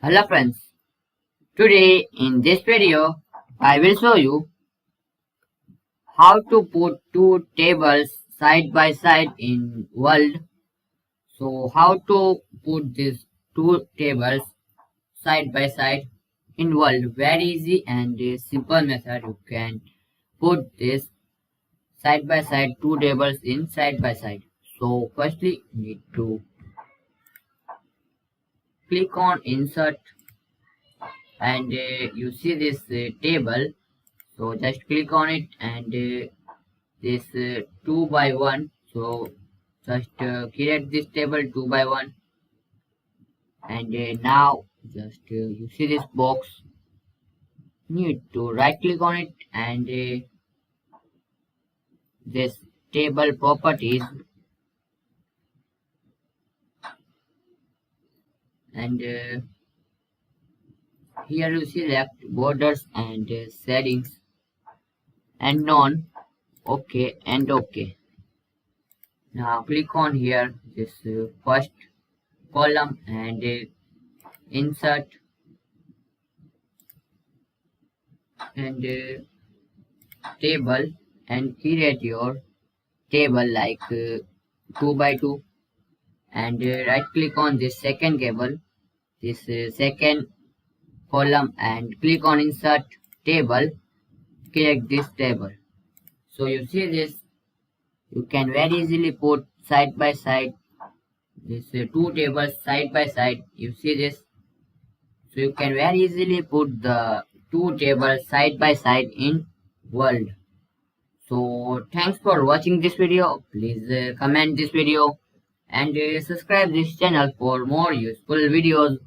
Hello friends, today in this video I will show you how to put two tables side by side in Word. So how to put these two tables side by side in Word, very easy and simple method. You can put this side by side two tables in side by side. So firstly you need to click on insert and you see this table. So just click on it and this 2 by 1. So just create this table 2 by 1 and now just you see this box, need to right click on it and this table properties and here you select borders and settings and none, okay and okay. Now click on here this first column and insert and table and create your table like 2 by 2 and right click on this second table, this second column and click on insert table, click this table. So you see this, you can very easily put side by side this two tables side by side. You see this, so you can very easily put the two tables side by side in Word. So thanks for watching this video. Please comment this video and subscribe this channel for more useful videos.